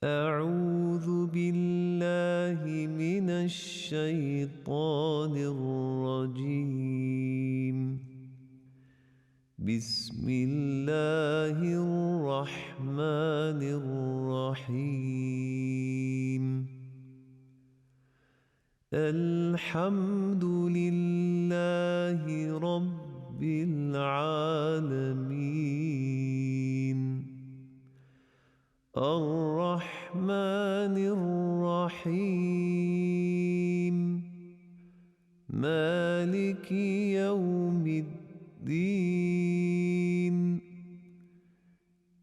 أعوذ بالله من الشيطان الرجيم. بسم الله الرحمن الرحيم. الحمد لله رب العالمين. الرحمن الرحيم. مالك يوم الدين.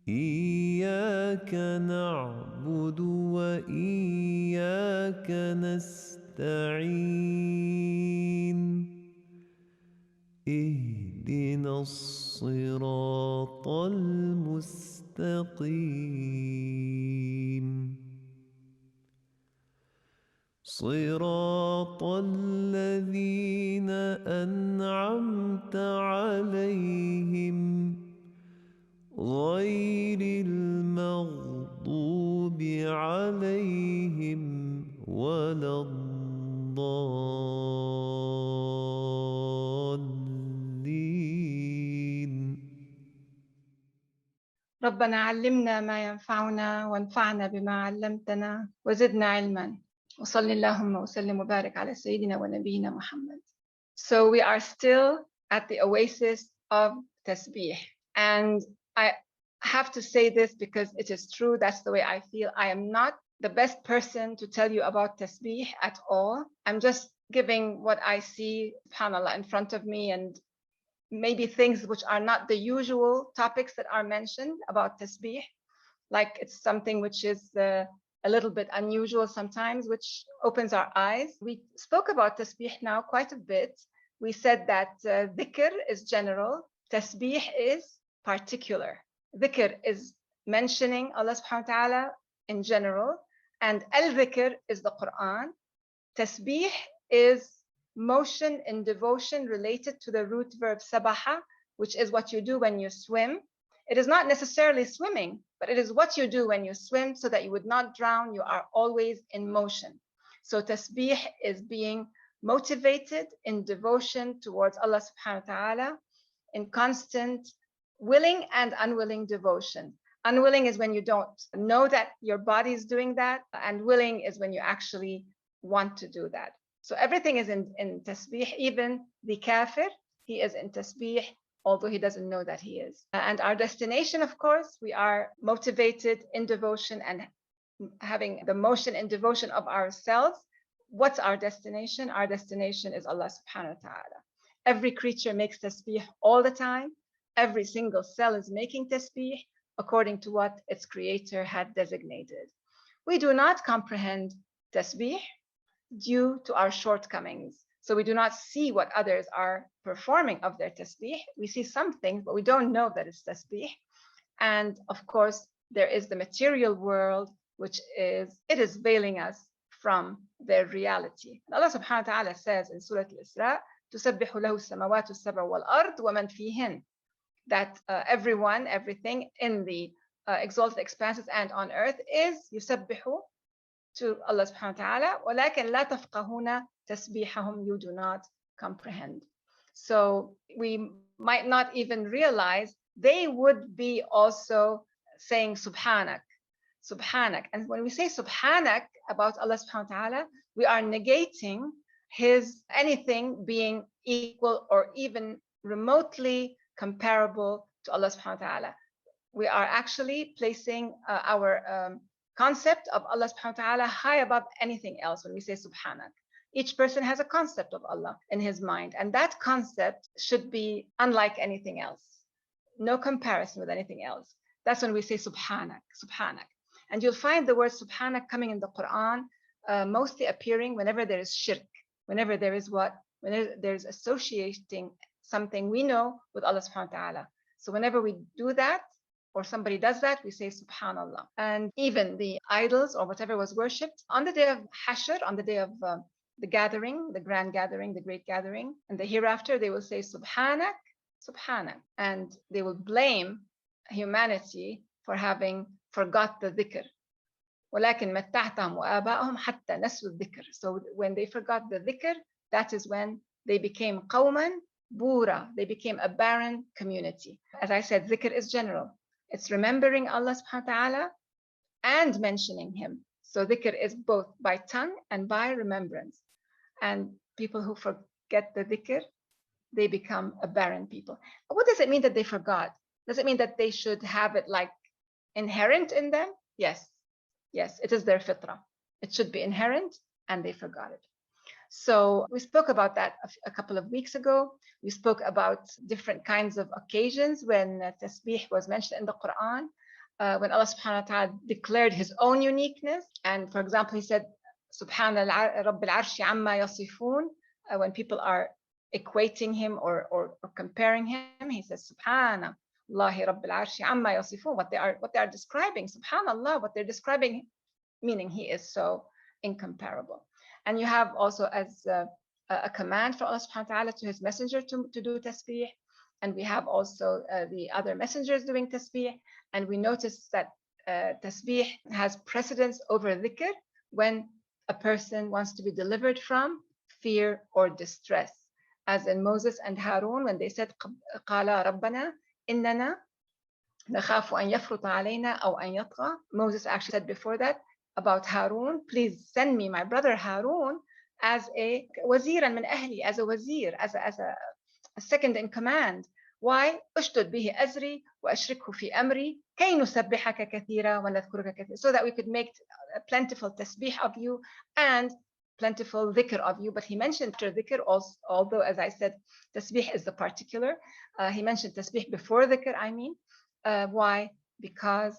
إياك نعبد وإياك نستعين. اهدنا الصراط المستقيم. صراط الذين أنعمت عليهم غير المغضوب عليهم ولا الضالين. ربنا علمنا ما ينفعنا وانفعنا بما علمتنا وزدنا علما وصلى اللهم وسلم وبارك على سيدنا ونبينا محمد. So we are still at the oasis of tasbih, and I have to say this because it is true. That's the way I feel. I am not the best person to tell you about tasbih at all. I'm just giving what I see, subhanAllah, in front of me, and maybe things which are not the usual topics that are mentioned about tasbih, like it's something which is a little bit unusual sometimes, which opens our eyes. We spoke about tasbih now quite a bit. We said that dhikr is general, tasbih is particular. Dhikr is mentioning Allah subhanahu wa ta'ala in general, and al-dhikr is the Qur'an. Tasbih is motion in devotion related to the root verb sabaha, which is what you do when you swim. It is not necessarily swimming, but it is what you do when you swim so that you would not drown. You are always in motion. So tasbih is being motivated in devotion towards Allah subhanahu wa ta'ala, in constant willing and unwilling devotion. Unwilling is when you don't know that your body is doing that, and willing is when you actually want to do that. So everything is in tasbih, even the kafir, he is in tasbih, although he doesn't know that he is. And our destination, of course, we are motivated in devotion and having the motion in devotion of ourselves. What's our destination? Our destination is Allah subhanahu wa ta'ala. Every creature makes tasbih all the time. Every single cell is making tasbih according to what its creator had designated. We do not comprehend tasbih due to our shortcomings. So we do not see what others are performing of their tasbih. We see some things, but we don't know that it's tasbih. And of course, there is the material world, which is veiling us from their reality. Allah subhanahu wa ta'ala says in Surah Al-Isra, تُسَبِّحُ لَهُ السَّمَوَاتُ السَّبْعُ وَالْأَرْضُ وَمَنْ فِيهِنْ, that everyone, everything in the exalted expanses and on earth is yusabbihu to Allah subhanahu wa ta'ala, وَلَكِنْ لَا تَفْقَهُونَ تَسْبِيحَهُمْ, you do not comprehend. So we might not even realize they would be also saying subhanak, subhanak. And when we say subhanak about Allah subhanahu wa ta'ala, we are negating his anything being equal or even remotely comparable to Allah subhanahu wa ta'ala. We are actually placing our concept of Allah subhanahu wa ta'ala high above anything else when we say subhanak. Each person has a concept of Allah in his mind, and that concept should be unlike anything else. No comparison with anything else. That's when we say subhanak, subhanak. And you'll find the word subhanak coming in the Qur'an, mostly appearing whenever there is shirk, whenever there is what? Whenever there's associating something we know with Allah subhanahu wa ta'ala. So whenever we do that, or somebody does that, we say subhanallah. And even the idols or whatever was worshipped on the day of Hashr, on the day of the gathering, the grand gathering, the great gathering, and the hereafter, they will say subhanak, subhanak. And they will blame humanity for having forgot the dhikr. ولكن متعتهم وآبائهم حتى نسوا الذكر. So when they forgot the dhikr, that is when they became قوما بورا. They became a barren community. As I said, dhikr is general. It's remembering Allah subhanahu wa ta'ala and mentioning him. So dhikr is both by tongue and by remembrance. And people who forget the dhikr, they become a barren people. What does it mean that they forgot? Does it mean that they should have it like inherent in them? Yes. Yes, it is their fitrah. It should be inherent, and they forgot it. So we spoke about that a couple of weeks ago. We spoke about different kinds of occasions when tasbih was mentioned in the Qur'an, when Allah subhanahu wa ta'ala declared his own uniqueness. And for example, he said, Subhana Rabbil Arshi Amma Yasifun. When people are equating him or comparing him, he says, Subhana Allahi Rabbil Arshi Amma Yasifun. What they are describing, Subhanallah, what they're describing, meaning he is so incomparable. And you have also as a command for Allah subhanahu wa ta'ala to his messenger to do tasbih. And we have also the other messengers doing tasbih. And we notice that tasbih has precedence over dhikr when a person wants to be delivered from fear or distress. As in Moses and Harun, when they said, قَالَ رَبَّنَا إِنَّنَا نَخَافُ أَنْ يَفْرُطَ عَلَيْنَا أَوْ أَنْ يَطْغَى. Moses actually said before that about Harun, please send me my brother Harun as a waziran min ahli, as a wazir, as a second in command. Why? أشدد به أزري وأشركه في أمري كي نسبحك كثيرا ونذكرك كثيرا. So that we could make a plentiful tasbih of you and plentiful dhikr of you. But he mentioned dhikr also, although as I said, tasbih is the particular. He mentioned tasbih before dhikr, I mean. Why? Because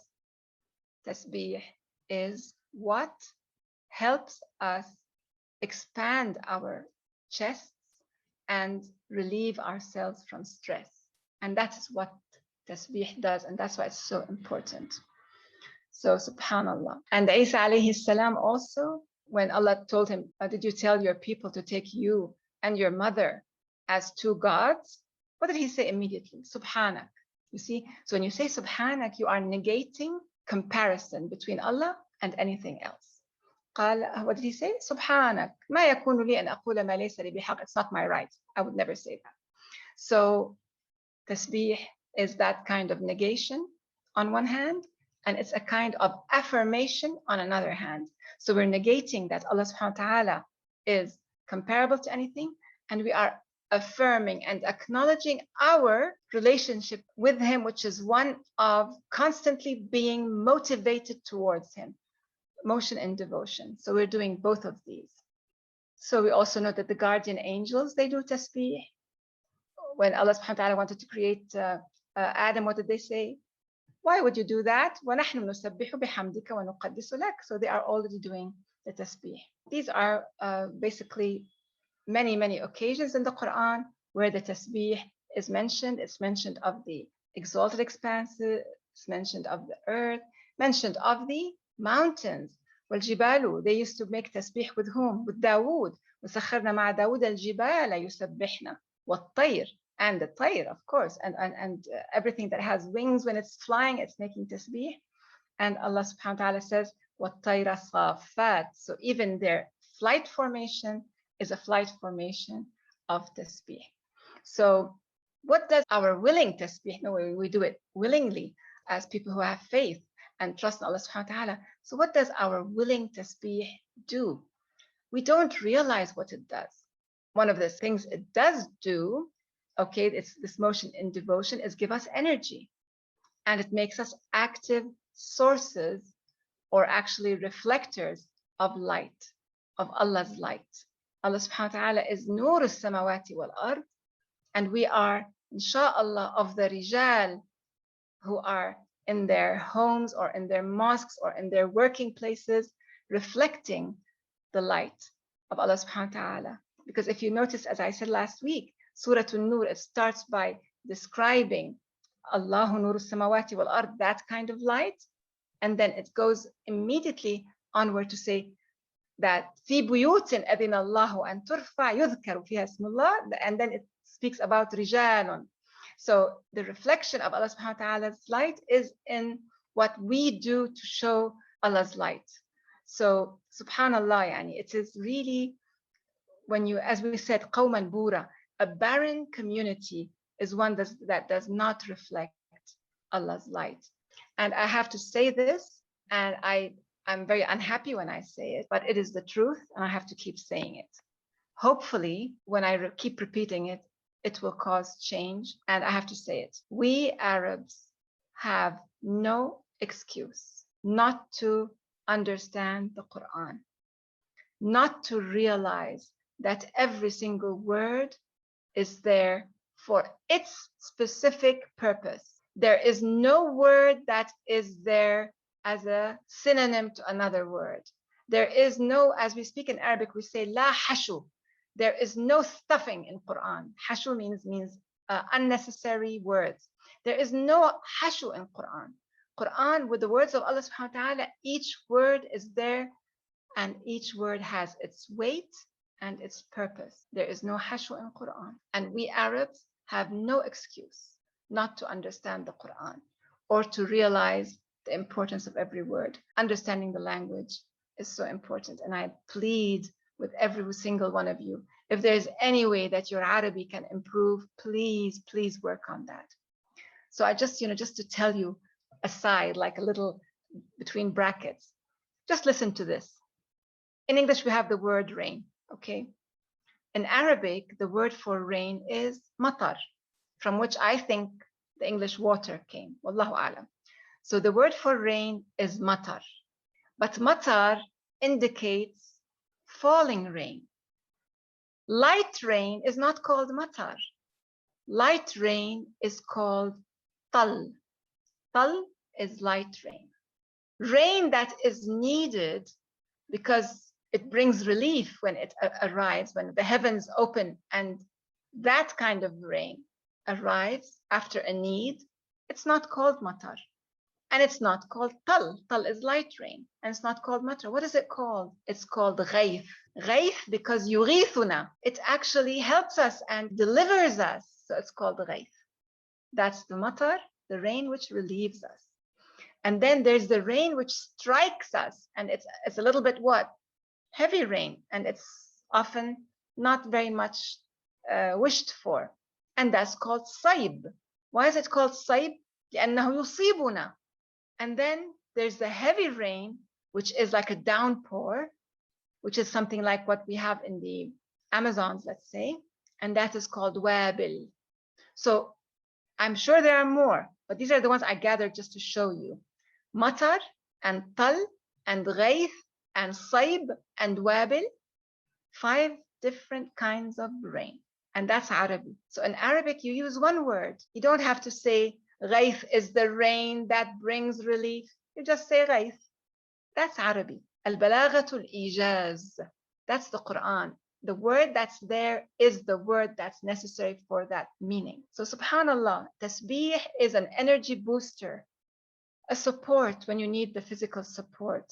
tasbih is what helps us expand our chests and relieve ourselves from stress. And that is what tasbih does, and that's why it's so important. So subhanallah. And Isa alayhi salam also, when Allah told him, did you tell your people to take you and your mother as two gods? What did he say immediately? Subhanak. You see, so when you say subhanak, you are negating comparison between Allah and anything else. قال, what did he say? Subhanak. ما يكون لي أن أقول ما ليس لي بحق. It's not my right. I would never say that. So tasbih is that kind of negation on one hand, and it's a kind of affirmation on another hand. So we're negating that Allah subhanahu wa ta'ala is comparable to anything, and we are affirming and acknowledging our relationship with him, which is one of constantly being motivated towards him, motion and devotion. So we're doing both of these. So we also know that the guardian angels, they do tasbih. When Allah subhanahu wa ta'ala wanted to create Adam, what did they say? Why would you do that? وَنَحْنُ نُسَبِّحُ بِحَمْدِكَ وَنُقَدِّسُ لَكَ. So they are already doing the tasbih. These are basically many occasions in the Quran where the tasbih is mentioned. It's mentioned of the exalted expanses, it's mentioned of the earth, mentioned of the mountains. وَالْجِبَالُ, they used to make tasbih with whom? With Dawood. وَسَخَّرْنَا مَعَ دَاوُودَ الْجِبَالَ يُسَبِّحْنَا وَالطَّيْرِ, and the tayr, of course, and everything that has wings, when it's flying, it's making tasbih. And Allah subhanahu wa ta'ala says, وَالطَّيْرَ صَافَّاتٍ. So even their flight formation is a flight formation of tasbih. So what does our willing tasbih, no, we do it willingly as people who have faith and trust in Allah subhanahu wa ta'ala. So what does our willing tasbih do? We don't realize what it does. One of the things it does do, okay, it's this motion in devotion, is give us energy. And it makes us active sources, or actually reflectors of light, of Allah's light. Allah subhanahu wa ta'ala is Nur al-Samawati wal-Ard, and we are, inshallah, of the Rijal who are in their homes or in their mosques or in their working places, reflecting the light of Allah subhanahu wa ta'ala. Because if you notice, as I said last week, Surah An-Nur, it starts by describing Allahu Nur al-Samawati wal-Ard, that kind of light, and then it goes immediately onward to say that في بيوت أذن الله أن ترفع يذكر فيها اسم الله, and then it speaks about رجال. So the reflection of Allah subhanahu wa ta'ala's light is in what we do to show Allah's light. So, subhanallah, yani, it is really, when you, as we said, qawman bura, a barren community is one that does not reflect Allah's light. And I have to say this, and I'm very unhappy when I say it, but it is the truth, and I have to keep saying it. Hopefully, when I keep repeating it, it will cause change, and I have to say it. We Arabs have no excuse not to understand the Qur'an, not to realize that every single word is there for its specific purpose. There is no word that is there as a synonym to another word. There is no, as we speak in Arabic, we say la hashu. There is no stuffing in Quran. Hashu means unnecessary words. There is no hashu in Quran. Quran, with the words of Allah subhanahu wa ta'ala, each word is there and each word has its weight and its purpose. There is no hashu in Quran. And we Arabs have no excuse not to understand the Quran or to realize the importance of every word. Understanding the language is so important. And I plead with every single one of you, if there's any way that your Arabic can improve, please, please work on that. So I just, just to tell you aside, like a little between brackets, just listen to this. In English, we have the word rain, okay? In Arabic, the word for rain is matar, from which I think the English water came, wallahu alam. So the word for rain is matar, but matar indicates falling rain. Light rain is not called matar. Light rain is called tal. Tal is light rain. Rain that is needed because it brings relief when it arrives, when the heavens open and that kind of rain arrives after a need, it's not called matar. And it's not called tal. Tal is light rain. And it's not called matar. What is it called? It's called ghayth. Ghayth because yughithuna. It actually helps us and delivers us. So it's called ghayth. That's the matar, the rain which relieves us. And then there's the rain which strikes us. And it's a little bit what? Heavy rain. And it's often not very much wished for. And that's called sayb. Why is it called sayb? لأنه يصيبنا. And then there's the heavy rain, which is like a downpour, which is something like what we have in the Amazons, let's say, and that is called wabil. So I'm sure there are more, but these are the ones I gathered just to show you. Matar and tal and ghayth and sayb and wabil, 5 different kinds of rain. And that's Arabic. So in Arabic, you use one word. You don't have to say ghayth is the rain that brings relief. You just say ghayth. That's Arabic. Al-balaghatul ijaz. That's the Quran. The word that's there is the word that's necessary for that meaning. So subhanallah, tasbih is an energy booster, a support when you need the physical support.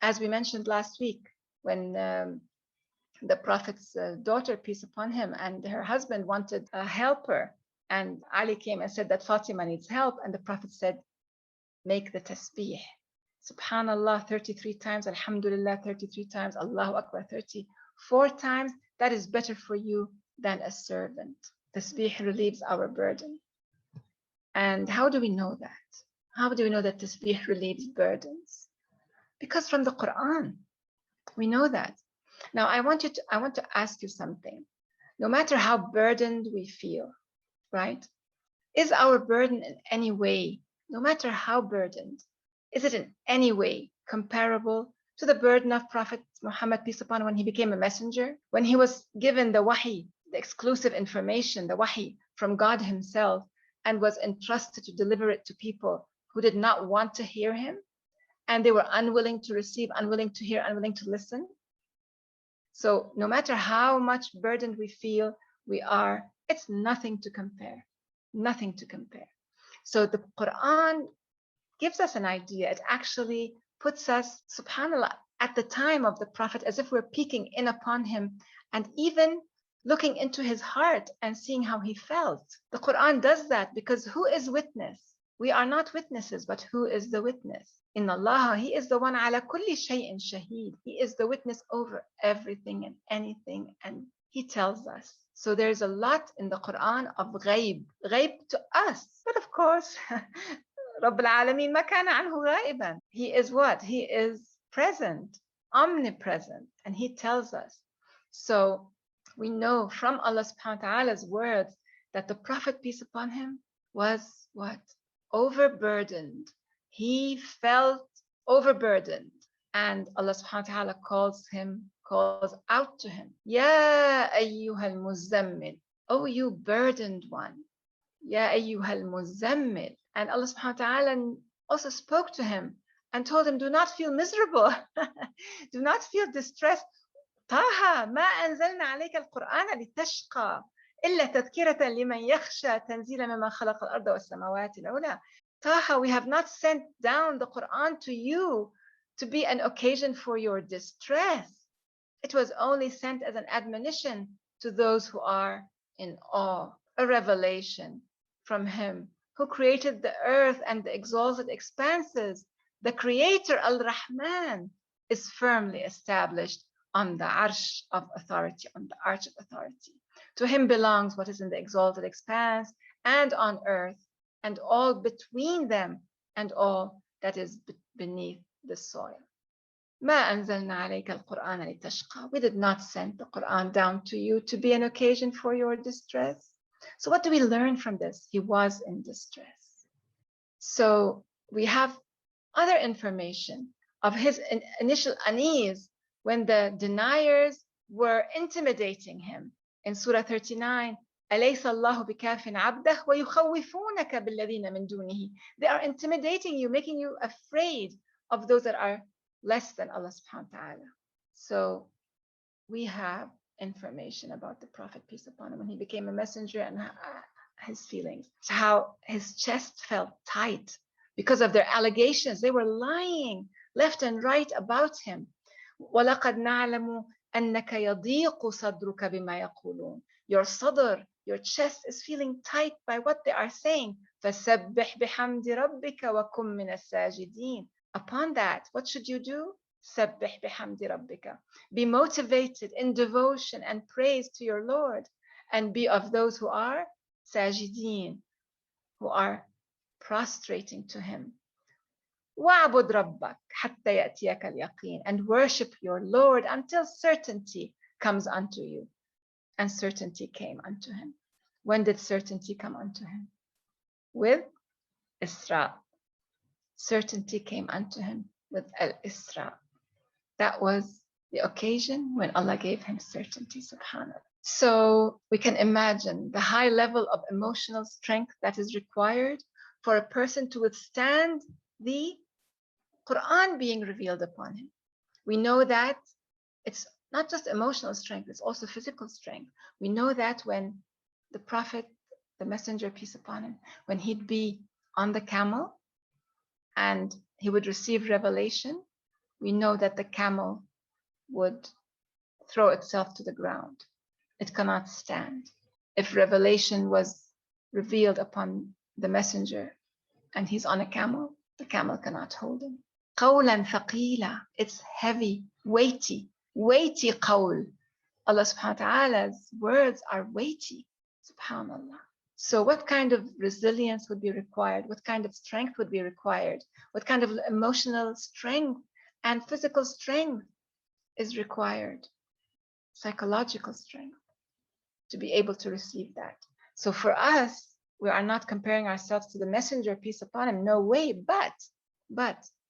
As we mentioned last week, when the Prophet's daughter, peace upon him, and her husband wanted a helper, and Ali came and said that Fatima needs help, and the Prophet said, make the tasbih. Subhanallah 33 times, Alhamdulillah 33 times, Allahu Akbar 34 times. That is better for you than a servant. Tasbih relieves our burden. And how do we know that? How do we know that tasbih relieves burdens? Because from the Quran, we know that. Now I want to ask you something. No matter how burdened we feel, right? Is our burden in any way, no matter how burdened, is it in any way comparable to the burden of Prophet Muhammad, peace upon him, when he became a messenger? When he was given the wahi, the exclusive information, the wahi from God himself, and was entrusted to deliver it to people who did not want to hear him, and they were unwilling to receive, unwilling to hear, unwilling to listen. So no matter how much burdened we feel we are, it's nothing to compare, nothing to compare. So the Quran gives us an idea. It actually puts us, subhanAllah, at the time of the Prophet, as if we're peeking in upon him and even looking into his heart and seeing how he felt. The Quran does that because who is witness? We are not witnesses, but who is the witness? In Allah, He is the one ala kulli shay'in shaheed. He is the witness over everything and anything, and He tells us. So there's a lot in the Quran of ghaib to us. But of course, Rabb al-Alameen ma kana anhu ghaiban. He is what? He is present, omnipresent, and He tells us. So we know from Allah subhanahu wa ta'ala's words that the Prophet, peace upon him, was what? Overburdened. He felt overburdened. And Allah subhanahu wa ta'ala calls out to him, Ya ayyuhal Muzzammil, oh you burdened one. Ya ayyuhal Muzzammil. And Allah subhanahu wa ta'ala also spoke to him and told him, do not feel miserable. Do not feel distressed. طه ما أنزلنا عليك القرآن لتشقى إلا تذكرة لمن يخشى تنزيلا ممن خلق الأرض والسماوات العلى. طه, we have not sent down the Quran to you to be an occasion for your distress. It was only sent as an admonition to those who are in awe, a revelation from Him who created the earth and the exalted expanses. The Creator, Al-Rahman, is firmly established on the arsh of authority, on the arch of authority. To Him belongs what is in the exalted expanse and on earth, and all between them, and all that is beneath the soil. ما أنزلنا عليك القرآن لتشقى. We did not send the Quran down to you to be an occasion for your distress. So what do we learn from this? He was in distress. So we have other information of his initial unease when the deniers were intimidating him. In Surah 39, أليس الله بكاف عبده ويخوفونك بالذين من دونه. They are intimidating you, making you afraid of those that are less than Allah subhanahu wa ta'ala. So we have information about the Prophet, peace upon him, when he became a messenger and his feelings. How his chest felt tight because of their allegations. They were lying left and right about him. وَلَقَدْ نَعْلَمُ أَنَّكَ يَضِيقُ صَدْرُكَ بِمَا يَقُولُونَ. Your sadr, your chest is feeling tight by what they are saying. فَسَبِّحْ بِحَمْدِ رَبِّكَ وَكُمْ مِنَ السَّاجِدِينَ. Upon that, what should you do? سَبِّحْ بِحَمْدِ رَبِّكَ. Be motivated in devotion and praise to your Lord, and be of those who are sajideen, who are prostrating to Him. وَعْبُدْ رَبَّكَ حَتَّى يَأْتِيَكَ الْيَقِينَ. And worship your Lord until certainty comes unto you. And certainty came unto him. When did certainty come unto him? With Isra. Certainty came unto him with Al-Isra. That was the occasion when Allah gave him certainty, subhanAllah. So we can imagine the high level of emotional strength that is required for a person to withstand the Quran being revealed upon him. We know that it's not just emotional strength, it's also physical strength. We know that when the Prophet, the Messenger, peace upon him, when he'd be on the camel and he would receive revelation, we know that the camel would throw itself to the ground. It cannot stand. If revelation was revealed upon the Messenger and he's on a camel, the camel cannot hold him. قولا ثقيلا. It's heavy, weighty qawl. Allah subhanahu wa ta'ala's words are weighty, subhanallah. So what kind of resilience would be required? What kind of strength would be required? What kind of emotional strength and physical strength is required? Psychological strength to be able to receive that. So for us, we are not comparing ourselves to the Messenger, peace upon him, no way, but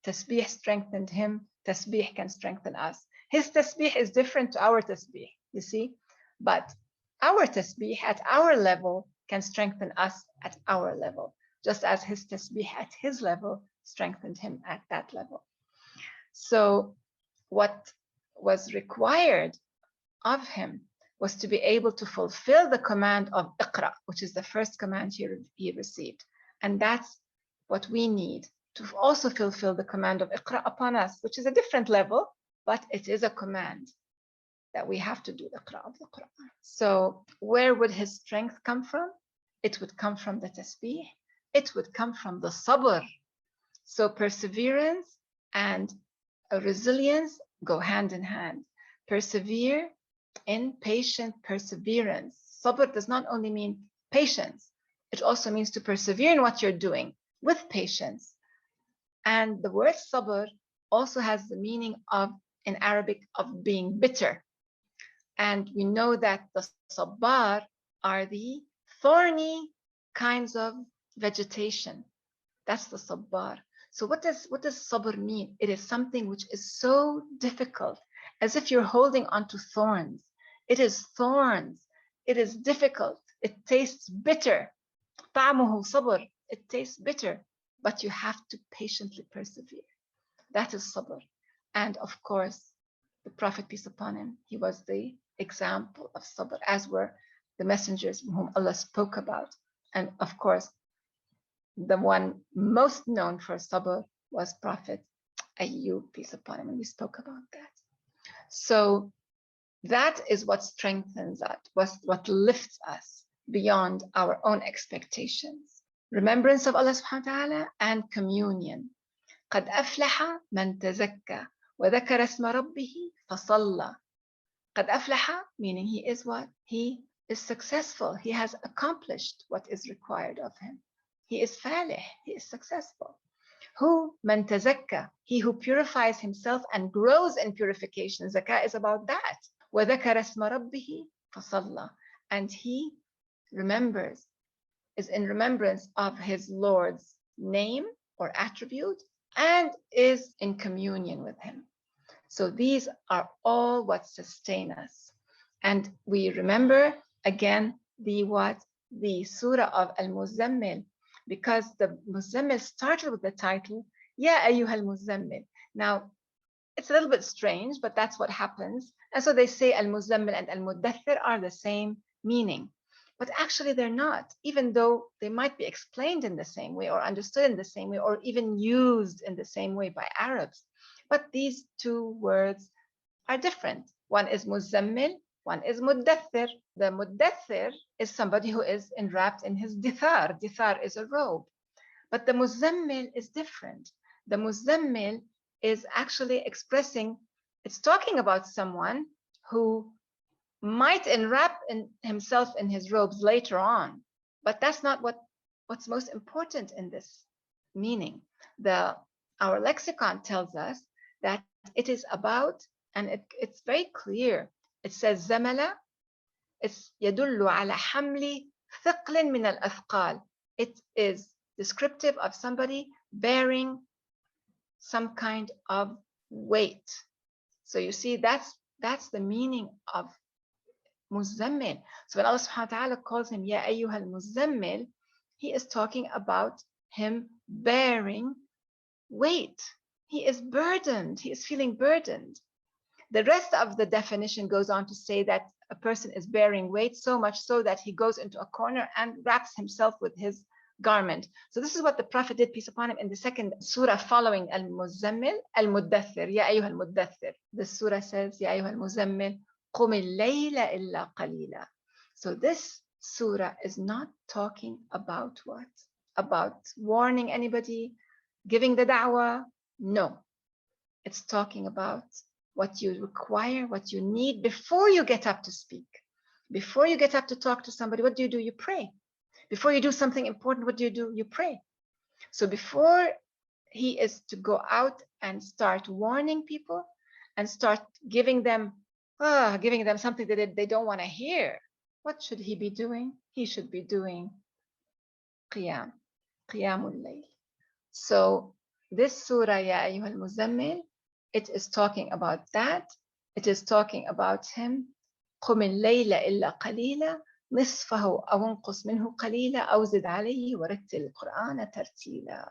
tasbih strengthened him, tasbih can strengthen us. His tasbih is different to our tasbih, you see? But our tasbih at our level can strengthen us at our level, just as his tasbih at his level strengthened him at that level. So what was required of him was to be able to fulfill the command of Iqra, which is the first command he received. And that's what we need, to also fulfill the command of Iqra upon us, which is a different level, but it is a command that we have to do the Iqra of the Quran. So where would his strength come from? It would come from the tasbih, it would come from the sabr. So perseverance and a resilience go hand in hand. Persevere in patient perseverance. Sabr does not only mean patience, it also means to persevere in what you're doing with patience. And the word sabr also has the meaning of, in Arabic, of being bitter. And we know that the sabbar are the thorny kinds of vegetation. That's the sabbar. So what does sabr mean? It is something which is so difficult, as if you're holding onto thorns. It is thorns. It is difficult. It tastes bitter. طعمه صبر. It tastes bitter, but you have to patiently persevere. That is sabr. And of course, the Prophet, peace upon him, he was the example of sabr, as were the messengers whom Allah spoke about. And of course, the one most known for sabr was Prophet Ayyub, peace upon him, and we spoke about that. So that is what strengthens us, what lifts us beyond our own expectations. Remembrance of Allah subhanahu wa ta'ala and communion. قد أفلح من تزكى وذكر اسم ربه فصلى. قد أفلح, meaning he is what? He is successful. He has accomplished what is required of him. He is falih. He is successful. Who? Man tazakka. He who purifies himself and grows in purification. Zakah is about that. وذكر اسم ربه فصلى. And he remembers, is in remembrance of his Lord's name or attribute, and is in communion with him. So these are all what sustain us. And we remember again the surah of Al-Muzzammil, because the Muzzammil started with the title, Ya ayyuhal Muzzammil. Now, it's a little bit strange, but that's what happens. And so they say Al-Muzzammil and Al-Muddathir are the same meaning. But actually they're not, even though they might be explained in the same way or understood in the same way or even used in the same way by Arabs. But these two words are different. One is Muzzammil, one is Muddathir. The Muddathir is somebody who is enwrapped in his dithar. Dithar is a robe. But the Muzzammil is different. The Muzzammil is actually expressing, it's talking about someone who might enwrap himself in his robes later on, but that's not what's most important in this meaning. Our lexicon tells us that it is about, and it's very clear. It says zamala, it's يدل على حمل ثقل من الأثقال. It is descriptive of somebody bearing some kind of weight. So you see, that's the meaning of Muzzammil. So when Allah subhanahu wa ta'ala calls him Ya ayyuhal Muzzammil, he is talking about him bearing weight. He is burdened. He is feeling burdened. The rest of the definition goes on to say that a person is bearing weight so much so that he goes into a corner and wraps himself with his garment. So this is what the Prophet did, peace upon him, in the second surah following Al-Muzzammil, Al-Muddathir, Ya ayyuhal Muddathir. The surah says, Ya ayyuhal Muzzammil, قُمِ اللَّيْلَ إِلَّا قَلِيلًا. So this surah is not talking about what? About warning anybody, giving the da'wah. No. It's talking about what you require, what you need before you get up to speak. Before you get up to talk to somebody, what do? You pray. Before you do something important, what do? You pray. So before he is to go out and start warning people and start giving them something that they don't want to hear, what should he be doing? He should be doing qiyamul layl. So this surah, Ya ayyuhal Muzzammil, it is talking about that. It is talking about him. قُمِ اللَّيْلَ إِلَّا قَلِيلًا نِصْفَهُ أَوْ انْقُصْ مِنْهُ قَلِيلًا أَوْ زِدْ عَلَيْهِ وَرَتِّلِ الْقُرْآنَ تَرْتِيلًا.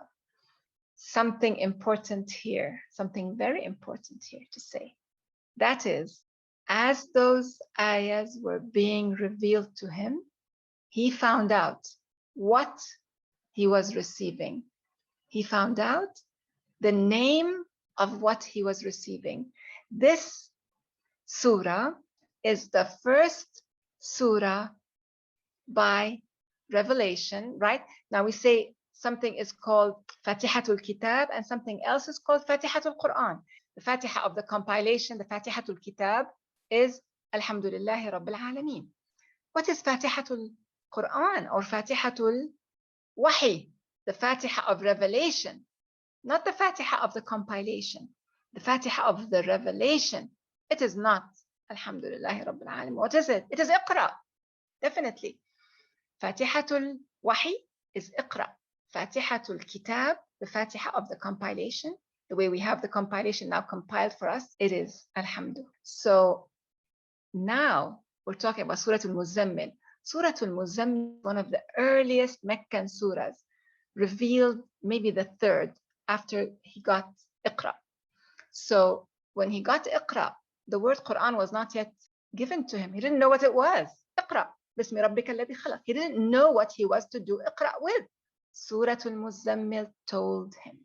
Something important here, something very important here to say. That is, as those ayahs were being revealed to him, he found out what he was receiving. He found out the name of what he was receiving. This surah is the first surah by revelation, right? Now we say something is called Fatihatul Kitab, and something else is called Fatihatul Qur'an. The Fatiha of the compilation, the Fatihatul Kitab, is Alhamdulillahi Rabbil Alameen. What is Fatihatul Qur'an or Fatihatul Wahi? The Fatiha of revelation, not the Fatiha of the compilation, the Fatiha of the revelation. It is not Alhamdulillahi Rabbil Alameen. What is it? It is Iqra, definitely. Fatihatul Wahi is Iqra. Fatihatul Kitab, the Fatiha of the compilation, the way we have the compilation now compiled for us, it is Alhamdulillah. So now we're talking about Surah Al-Muzzammil. Surah Al-Muzzammil, one of the earliest Meccan surahs, revealed maybe the third after he got Iqra. So when he got Iqra, the word Qur'an was not yet given to him. He didn't know what it was. Iqra, bismi rabbika alladhi khalaq. He didn't know what he was to do Iqra with. Surah Al-Muzzammil told him,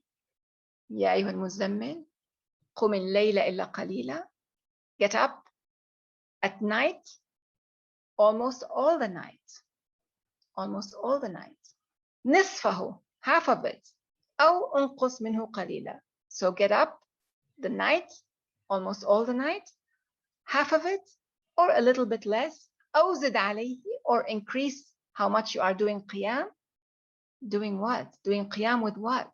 Ya ayyuha al-Muzzammil, qum al-layla illa qalila. Get up at night, almost all the night. Almost all the night. Nisfahu, half of it. أو انقص منه قليلا. So get up the night, almost all the night, half of it, or a little bit less. أو زد عليه, or increase how much you are doing qiyam. Doing what? Doing qiyam with what?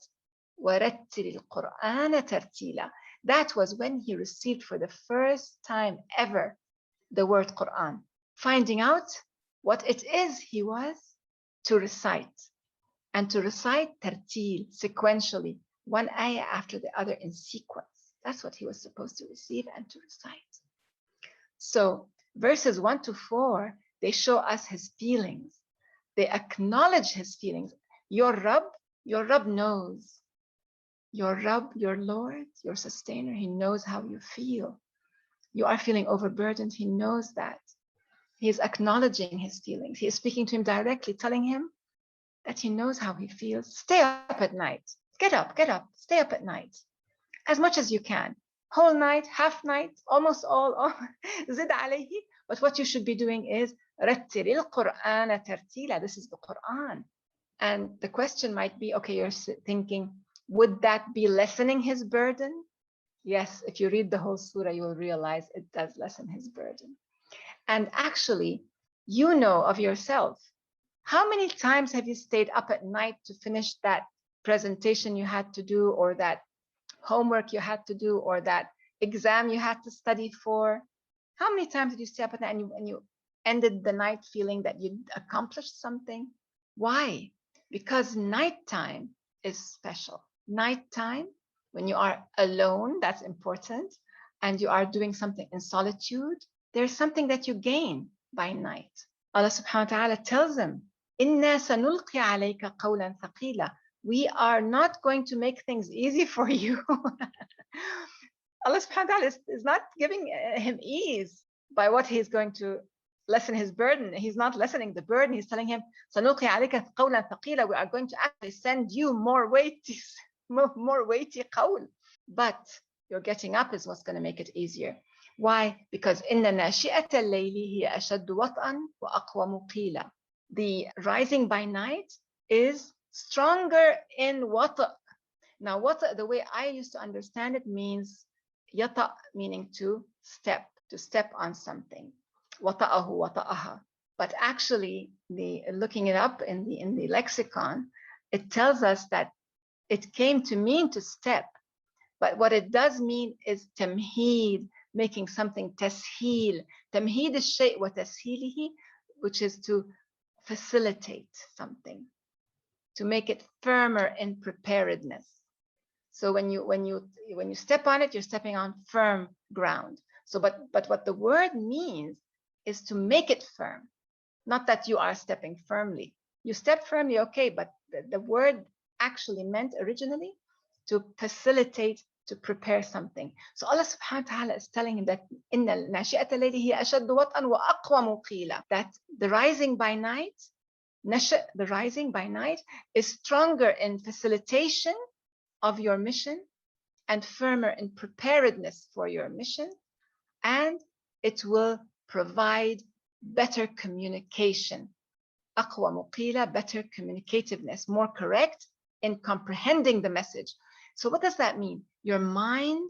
وَرَتِّلِ الْقُرْآنَ تَرْتِيلًا. That was when he received for the first time ever the word Qur'an. Finding out what it is he was to recite. And to recite tartil, sequentially, one ayah after the other in sequence. That's what he was supposed to receive and to recite. So verses 1 to 4, they show us his feelings. They acknowledge his feelings. Your Rabb knows. Your Rabb, your Lord, your sustainer, he knows how you feel. You are feeling overburdened. He knows that. He is acknowledging his feelings. He is speaking to him directly, telling him that he knows how he feels. Stay up at night. Get up, stay up at night. As much as you can. Whole night, half night, almost all. Zid alayhi. But what you should be doing is Rattilil Qur'ana tartila. This is the Qur'an. And the question might be, okay, you're thinking, would that be lessening his burden? Yes, if you read the whole surah, you will realize it does lessen his burden. And actually, you know of yourself, how many times have you stayed up at night to finish that presentation you had to do, or that homework you had to do, or that exam you had to study for? How many times did you stay up at night and you ended the night feeling that you accomplished something? Why? Because nighttime is special. Nighttime, when you are alone, that's important, and you are doing something in solitude, there's something that you gain by night. Allah subhanahu wa ta'ala tells them, إِنَّا سَنُلْقِي عَلَيْكَ قَوْلًا ثَقِيلًا. We are not going to make things easy for you. Allah subhanahu wa ta'ala is not giving him ease by what he's going to lessen his burden. He's not lessening the burden. He's telling him, سَنُلْقِي عَلَيْكَ قَوْلًا ثَقِيلًا. We are going to actually send you more weighty qawl. But your getting up is what's going to make it easier. Why? Because إِنَّ نَاشِئَةَ اللَّيْلِ هِيَ أَشَدُّ وَطْئًا وَأَقْوَمُ قِيلًا. The rising by night is stronger in wata. Now, wata, the way I used to understand it, means yata, meaning to step on something. Wata'ahu, wata'aha. But actually, looking it up in the lexicon, it tells us that it came to mean to step. But what it does mean is tamheed, making something tasheel. Tamheed is shay' wa tasheelihi, which is to facilitate something, to make it firmer in preparedness. So when you step on it, you're stepping on firm ground. So but what the word means is to make it firm, not that you are stepping firmly. You step firmly, okay, but the word actually meant originally to facilitate, to prepare something. So Allah subhanahu wa ta'ala is telling him that إِنَّ نَاشِئَةَ اللَّيْلِ هِيَ أَشَدُّ وَطْئًا وَأَقْوَمُ قِيلًا. That the rising by night, the rising by night is stronger in facilitation of your mission and firmer in preparedness for your mission, and it will provide better communication. أقوم قيل, better communicativeness, more correct, in comprehending the message. So what does that mean? Your mind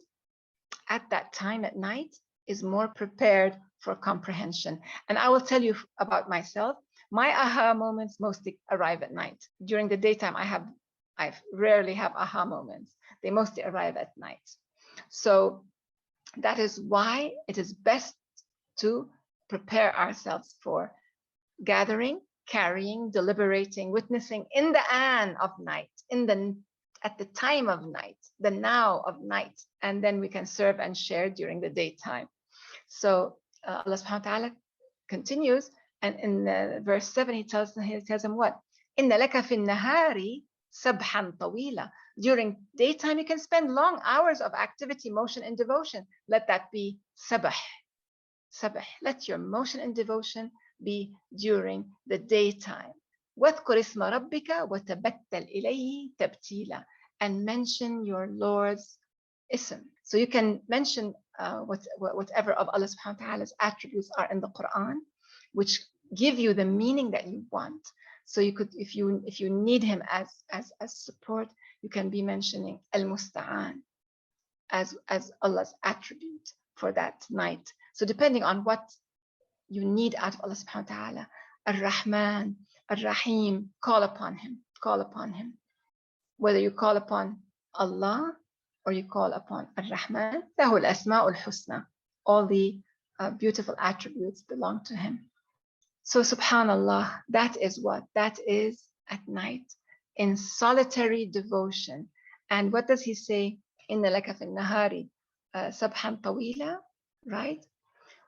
at that time at night is more prepared for comprehension. And I will tell you about myself. My aha moments mostly arrive at night. During the daytime, I rarely have aha moments. They mostly arrive at night. So that is why it is best to prepare ourselves for gathering, carrying, deliberating, witnessing in the an of night, at the time of night, the now of night, and then we can serve and share during the daytime. So Allah subhanahu wa ta'ala continues, and in verse 7 he tells him what? Inna laka fi nahari sabhan tawila. During daytime you can spend long hours of activity, motion and devotion. Let that be sabah. Sabah. Let your motion and devotion be during the daytime. واذكر اسم ربك وتبتل إليه تبتيلا, and mention your Lord's ism. So you can mention whatever of Allah subhanahu wa ta'ala's attributes are in the Quran, which give you the meaning that you want. So you could, if you need him as support, you can be mentioning Al-Musta'an as Allah's attribute for that night. So depending on what you need out of Allah subhanahu wa ta'ala, Ar-Rahman, Ar-Rahim, call upon him. Whether you call upon Allah or you call upon Ar-Rahman, lahu al-asma'ul husna. All the beautiful attributes belong to him. So subhanallah, that is at night in solitary devotion. And what does he say? Inna laka fi nahari sabhan tawila, right?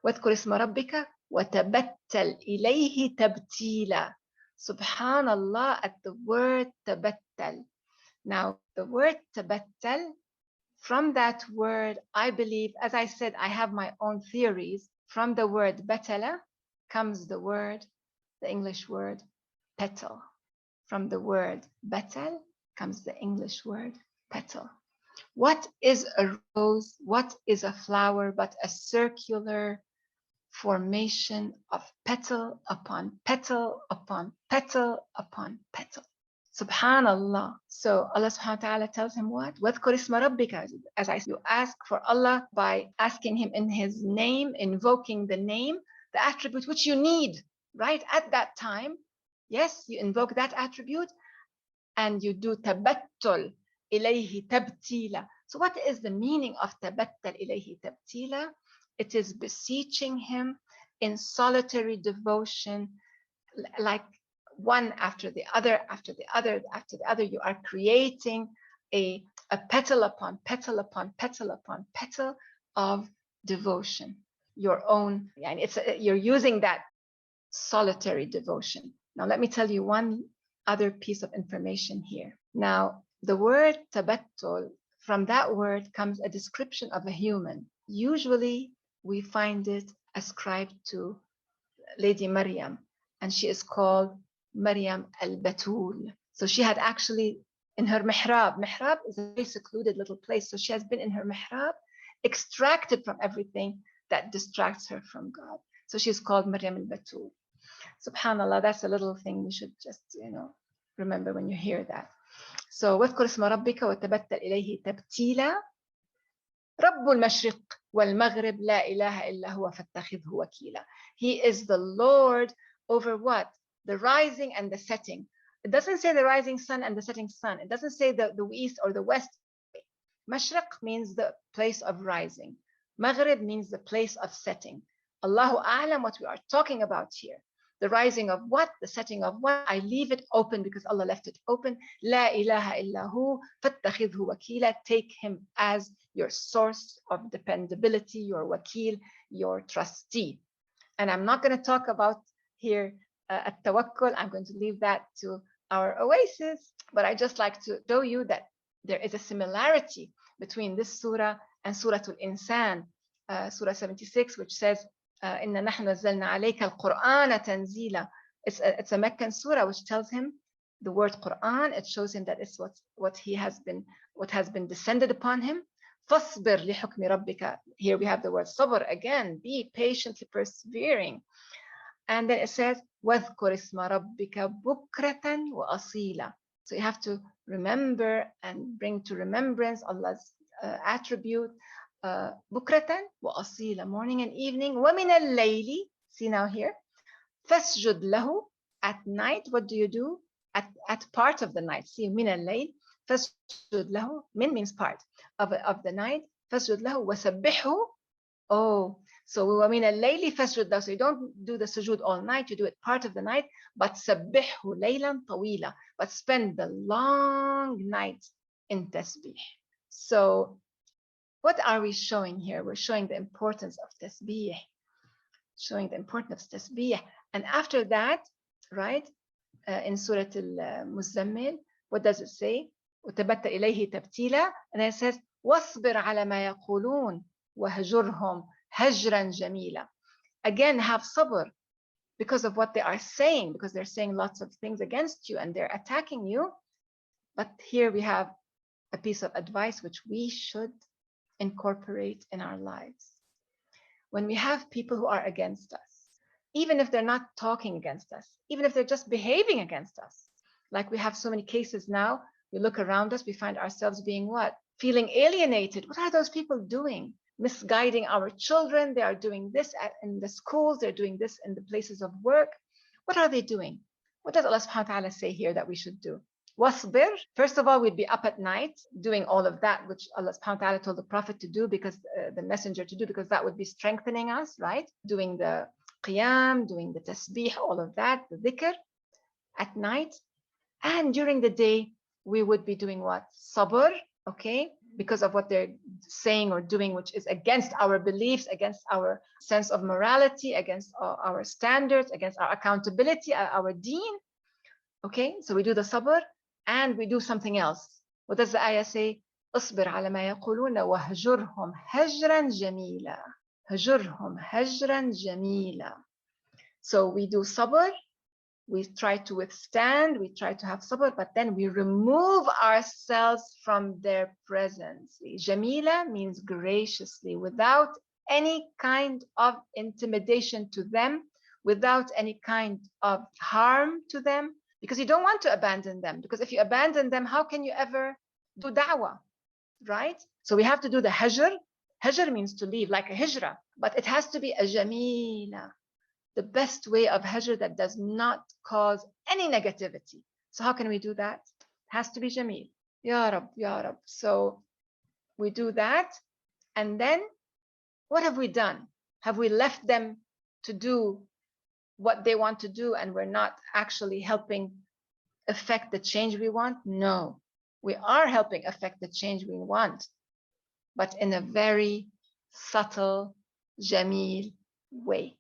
واذكر اسم ربك وتبتل إليه تبتيلا. Subhanallah, at the word tabattal. Now, the word tabattal, from that word, I believe, as I said, I have my own theories. From the word batala comes the English word petal. From the word batal comes the English word petal. What is a rose? What is a flower but a circular formation of petal upon petal upon petal upon petal? Subhanallah. So Allah subhanahu wa ta'ala tells him what? وَاذْكُرِ اسْمَ رَبِّكَ. As I said, you ask for Allah by asking him in his name, invoking the name, the attribute which you need, right? At that time, yes, you invoke that attribute and you do tabattul ilayhi tabtila. So what is the meaning of tabattal ilayhi tabtila? It is beseeching him in solitary devotion, like one after the other, after the other, after the other. You are creating a petal upon petal upon petal upon petal of devotion, your own, and you're using that solitary devotion. Now let me tell you one other piece of information here. Now the word tabattul, from that word comes a description of a human. Usually we find it ascribed to Lady Maryam, and she is called Maryam al-Batul. So she had actually in her mihrab. Mihrab is a very secluded little place. So she has been in her mihrab, extracted from everything that distracts her from God. So she's called Maryam al-Batul. Subhanallah, that's a little thing you should just, remember when you hear that. So واذكر اسم ربك وتبتل إليه تبتيلا رب المشرق والمغرب لا إله إلا هو فاتخذه وكيلا. He is the Lord over what? The rising and the setting. It doesn't say the rising sun and the setting sun. It doesn't say the east or the west. Mashriq means the place of rising. Maghrib means the place of setting. Allahu A'lam what we are talking about here. The rising of what? The setting of what? I leave it open because Allah left it open. La ilaha illahu fattakhidhu wakila. Take him as your source of dependability, your wakil, your trustee. And I'm not going to talk about here at-tawakkul. I'm going to leave that to our oasis. But I just like to show you that there is a similarity between this surah and Surah Al-Insan, Surah 76, which says, إِنَّا نَحْنُ نَزَّلْنَا عَلَيْكَ الْقُرْآنَ تَنزِيلًا. It's a Meccan surah which tells him the word Qur'an. It shows him that it's what has been descended upon him. فَاصْبِرْ لِحُكْمِ رَبِّكَ. Here we have the word sabr again. Be patiently persevering. And then it says, وَاذْكُرِ اسْمَ رَبِّكَ بُكْرَةً وَأَصِيلًا. So you have to remember and bring to remembrance Allah's attribute. بكرة وأصيلا, morning and evening. ومن الليل, see now here, فاسجد له, at night. What do you do? At part of the night. See, من الليل فاسجد له, min means part of the night. فاسجد له وسبحه. Oh, so ومن الليل فاسجد له. So you don't do the sujood all night, you do it part of the night. But سبحه ليلا طويلا, but spend the long night in tasbih. So what are we showing here? We're showing the importance of tasbih, showing the importance of tasbih. And after that, right, in Surah Al-Muzzammil, what does it say? وتبت إليه تبتيلا. And then it says, واصبر على ما يقولون وهجرهم هجرا جميلا. Again, have sabr because of what they are saying, because they're saying lots of things against you and they're attacking you. But here we have a piece of advice which we should incorporate in our lives. When we have people who are against us, even if they're not talking against us, even if they're just behaving against us, like we have so many cases now, we look around us, we find ourselves being what? Feeling alienated. What are those people doing? Misguiding our children. They are doing this in the schools. They're doing this in the places of work. What are they doing? What does Allah subhanahu wa ta'ala say here that we should do? Wasbir. First of all, we'd be up at night doing all of that, which Allah subhanahu wa ta'ala told the Prophet to do, because the messenger to do, because that would be strengthening us, right? Doing the qiyam, doing the tasbih, all of that, the dhikr at night. And during the day, we would be doing what? Sabr, okay? Because of what they're saying or doing, which is against our beliefs, against our sense of morality, against our standards, against our accountability, our deen. Okay, so we do the sabr and we do something else. What does the ayah say? اصبر على ما يقولون وهجرهم هجرا جميلا. هجرهم هجرا جميلا. So we do sabr, we try to withstand, we try to have sabr, but then we remove ourselves from their presence. Jamila means graciously, without any kind of intimidation to them, without any kind of harm to them, because you don't want to abandon them. Because if you abandon them, how can you ever do da'wah, right? So we have to do the hajr. Hajr means to leave, like a hijrah, but it has to be a jamila, the best way of hajr that does not cause any negativity. So how can we do that? It has to be jameel. Ya Rab, Ya Rab. So we do that. And then what have we done? Have we left them to do what they want to do and we're not actually helping affect the change we want? No, we are helping affect the change we want, but in a very subtle, jameel way.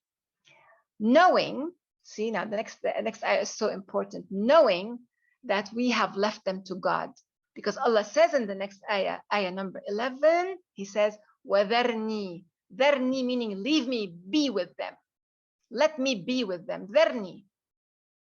Knowing, see now the next ayah is so important, knowing that we have left them to God. Because Allah says in the next ayah, ayah number 11, He says, وَذَرْنِي. ذَرْنِي meaning leave me be with them. Let me be with them. ذَرْنِي.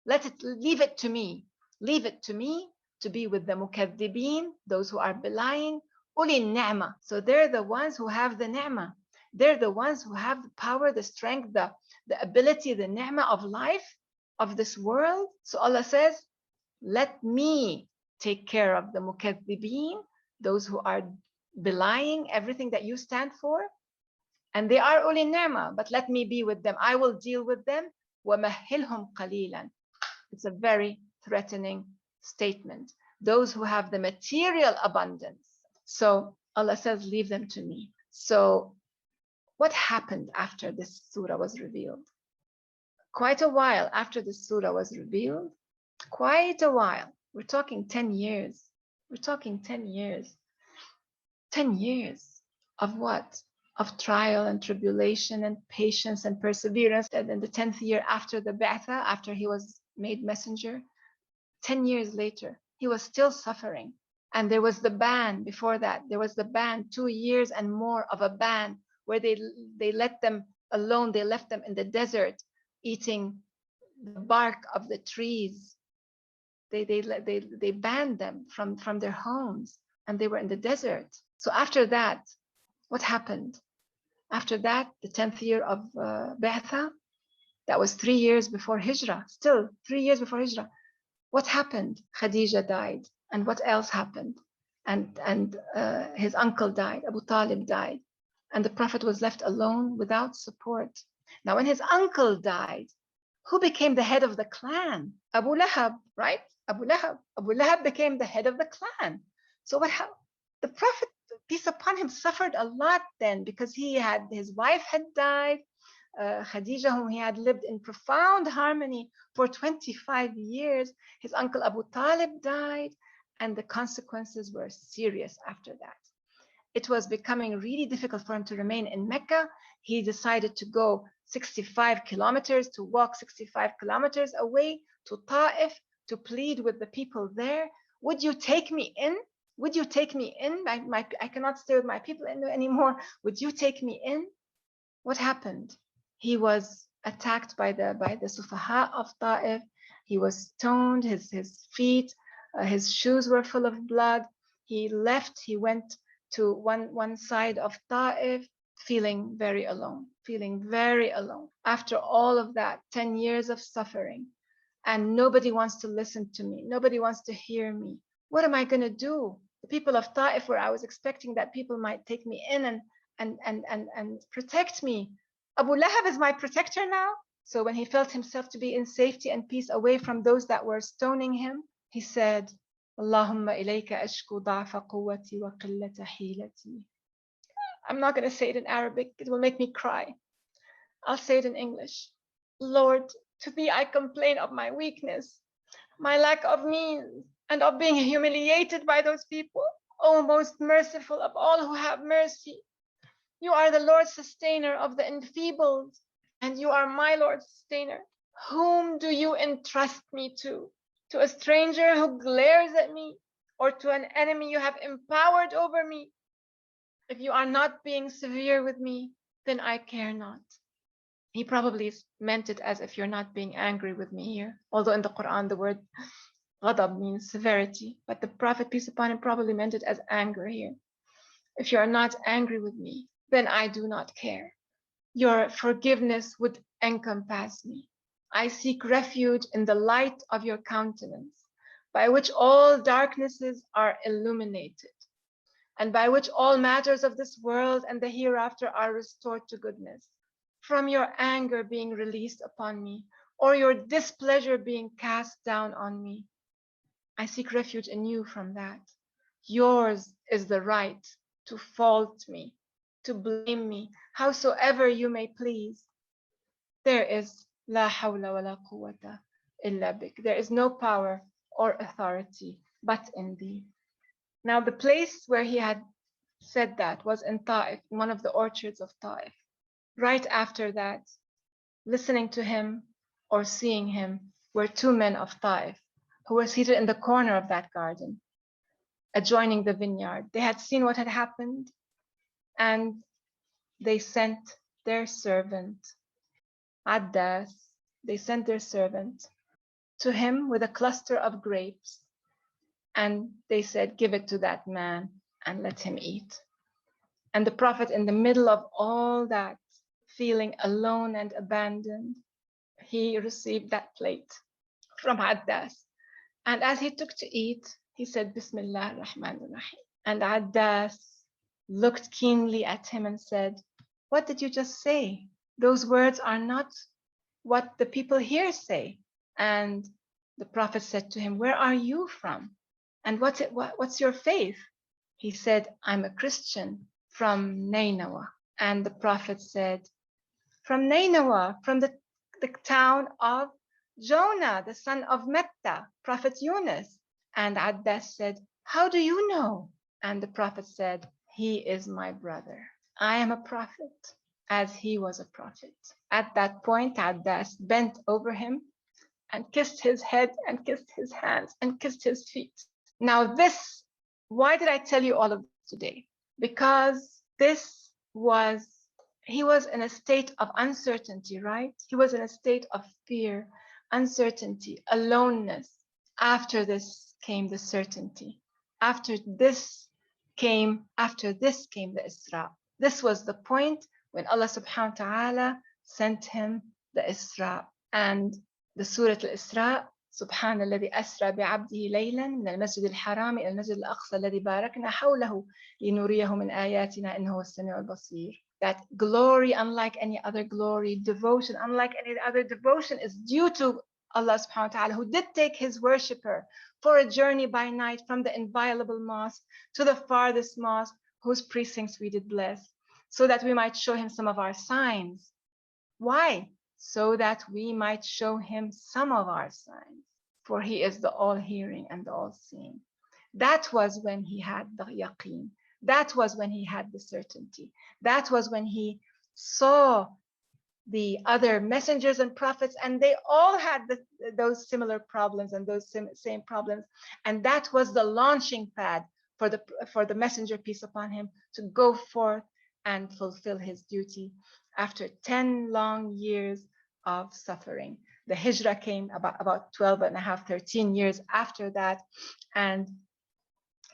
Leave it to me. Leave it to me to be with the مُكَذِّبِينَ, those who are belying. أُولِي النِّعْمَةِ. So they're the ones who have the ni'mah. They're the ones who have the power, the strength, the ability, the ni'mah of life, of this world. So Allah says, let me take care of the mukaththibin, those who are belying everything that you stand for. And they are uli ni'mah, but let me be with them. I will deal with them. وَمَهِّلْهُمْ قَلِيلًا. It's a very threatening statement. Those who have the material abundance. So Allah says, leave them to me. So what happened after this surah was revealed? Quite a while after this surah was revealed, quite a while, we're talking 10 years. We're talking 10 years. 10 years of what? Of trial and tribulation and patience and perseverance. And in the 10th year after the Ba'tha, after he was made messenger, 10 years later, he was still suffering. And there was the ban before that. There was the ban, 2 years and more of a ban, where they let them alone. They left them in the desert, eating the bark of the trees. They banned them from their homes, and they were in the desert. So after that, what happened? After that, the 10th year of Ba'tha, that was 3 years before Hijrah, still 3 years before Hijrah. What happened? Khadija died. And what else happened? And his uncle died, Abu Talib died, and the Prophet was left alone without support. Now, when his uncle died, who became the head of the clan? Abu Lahab, right? Abu Lahab. Abu Lahab became the head of the clan. So what happened? The Prophet, peace upon him, suffered a lot then because his wife had died, Khadija, whom he had lived in profound harmony for 25 years. His uncle Abu Talib died, and the consequences were serious after that. It was becoming really difficult for him to remain in Mecca. He decided to go 65 kilometers, to walk 65 kilometers away to Ta'if to plead with the people there. Would you take me in? Would you take me in? I cannot stay with my people anymore. Would you take me in? What happened? He was attacked by the Sufaha of Ta'if. He was stoned, his feet, his shoes were full of blood. He left, he went to one side of Ta'if, feeling very alone. After all of that, 10 years of suffering, and nobody wants to listen to me. Nobody wants to hear me. What am I going to do? The people of Ta'if, where I was expecting that people might take me in and protect me. Abu Lahab is my protector now. So when he felt himself to be in safety and peace away from those that were stoning him, he said, Allahumma ilayka ashku da'fa quwwati wa qillata hilati. I'm not going to say it in Arabic. It will make me cry. I'll say it in English. Lord, to thee I complain of my weakness, my lack of means, and of being humiliated by those people. O most merciful of all who have mercy, you are the Lord sustainer of the enfeebled, and you are my Lord sustainer. Whom do you entrust me to? To a stranger who glares at me, or to an enemy you have empowered over me? If you are not being severe with me, then I care not. He probably meant it as if you're not being angry with me here. Although in the Quran, the word ghadab means severity, but the Prophet, peace upon him, probably meant it as anger here. If you are not angry with me, then I do not care. Your forgiveness would encompass me. I seek refuge in the light of your countenance, by which all darknesses are illuminated, and by which all matters of this world and the hereafter are restored to goodness. From your anger being released upon me, or your displeasure being cast down on me, I seek refuge in you from that. Yours is the right to fault me, to blame me, howsoever you may please. There is la hawla wa la quwwata illa bik. There is no power or authority but in thee. Now the place where he had said that was in Ta'if, in one of the orchards of Ta'if. Right after that, listening to him or seeing him were two men of Ta'if who were seated in the corner of that garden, adjoining the vineyard. They had seen what had happened, and they sent their servant, Addas, they sent their servant to him with a cluster of grapes, and they said, give it to that man and let him eat. And the Prophet, in the middle of all that, feeling alone and abandoned, he received that plate from Addas. And as he took to eat, he said, Bismillah ar-Rahman ar-Rahim. And Addas looked keenly at him and said, what did you just say? Those words are not what the people here say. And the Prophet said to him, where are you from? And what's your faith? He said, I'm a Christian from Nainawa. And the Prophet said, from Nainawa, from the town of Jonah, the son of Metta, Prophet Yunus. And Addas said, how do you know? And the Prophet said, he is my brother. I am a prophet, as he was a prophet. At that point, Addas bent over him and kissed his head and kissed his hands and kissed his feet. Now this, why did I tell you all of this today? Because he was in a state of uncertainty, right? He was in a state of fear, uncertainty, aloneness. After this came the certainty. After this came the Isra. This was the point when Allah subhanahu wa ta'ala sent him the Isra. And the Surah Al-Isra سبحان الذي أسرى بعبده ليلا من المسجد الحرام إلى المسجد الأقصى الذي باركنا حوله لنريه من آياتنا إنه هو السميع البصير. That glory, unlike any other glory, devotion, unlike any other devotion, is due to Allah subhanahu wa ta'ala, who did take his worshipper for a journey by night from the inviolable mosque to the farthest mosque, whose precincts we did bless, so that we might show him some of our signs. Why? So that we might show him some of our signs, for he is the all-hearing and the all-seeing. That was when he had the yaqeen. That was when he had the certainty. That was when he saw the other messengers and prophets, and they all had those similar problems and those same problems. And that was the launching pad for the messenger, peace upon him, to go forth and fulfill his duty after 10 long years of suffering. The Hijrah came about 12 and a half, 13 years after that. And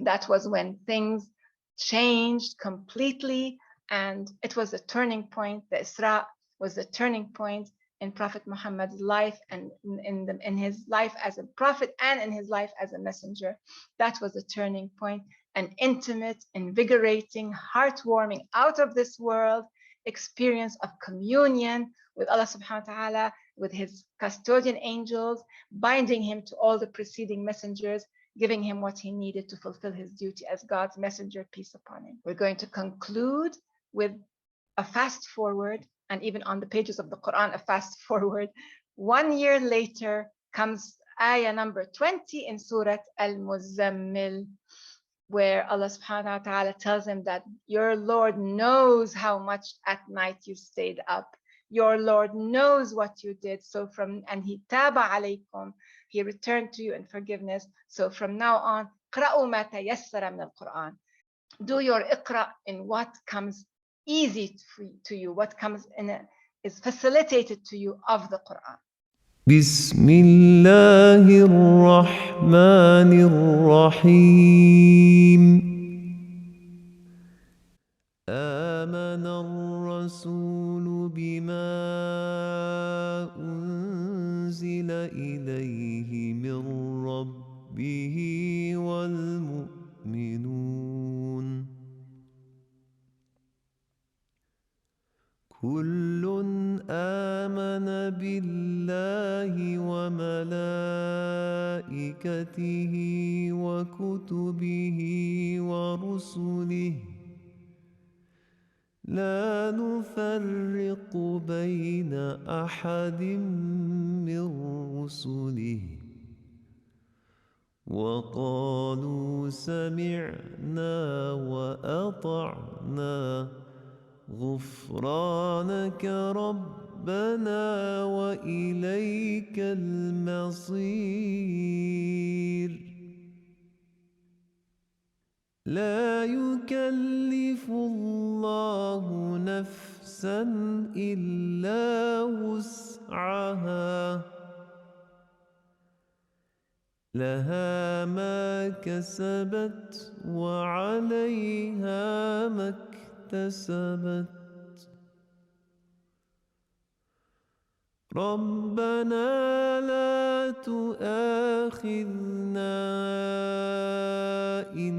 that was when things changed completely. And it was a turning point. The Isra was the turning point in Prophet Muhammad's life, and in his life as a prophet and in his life as a messenger. That was a turning point, an intimate, invigorating, heartwarming, out of this world experience of communion with Allah subhanahu wa ta'ala, with his custodian angels, binding him to all the preceding messengers, giving him what he needed to fulfill his duty as God's messenger, peace upon him. We're going to conclude with a fast forward, and even on the pages of the Quran, a fast forward. 1 year later comes ayah number 20 in Surah Al-Muzzammil, where Allah subhanahu wa ta'ala tells him that your Lord knows how much at night you stayed up. Your Lord knows what you did. And he taba alaykum, he returned to you in forgiveness. So from now on, قرأوا ما تيسر من القرآن. Do your iqra in what comes easy to you, what comes is facilitated to you of the Quran. بسم الله الرحمن الرحيم آمن الرسول بما أنزل إليه من ربه والمؤمنون كل آمن بالله وملائكته وكتبه ورسله لا نفرق بين أحد من رسله وقالوا سمعنا وأطعنا غفرانك ربنا وإليك المصير لا يكلف الله نفسا إلا وسعها لها ما كسبت وعليها ما اكتسبت ربنا لا تؤاخذنا إن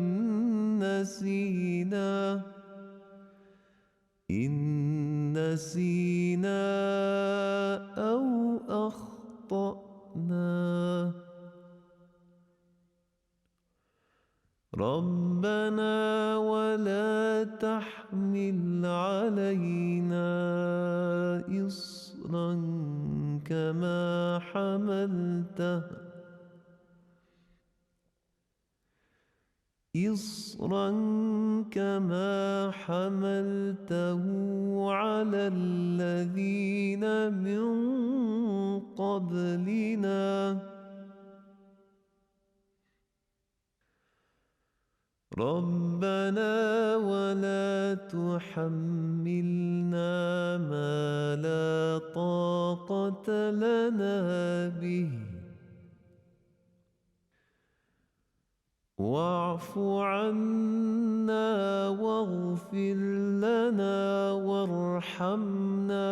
نسينا أو أخطأنا ربنا ولا تحمل علينا إصرا كما حملته على الذين من قبلنا ربنا ولا تحملنا ما لا طاقة لنا به واعف عنا واغفر لنا وارحمنا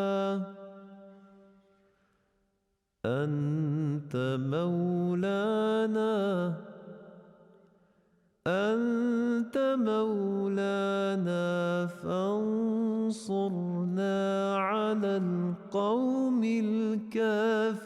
أنت مولانا فانصرنا على القوم الكافرين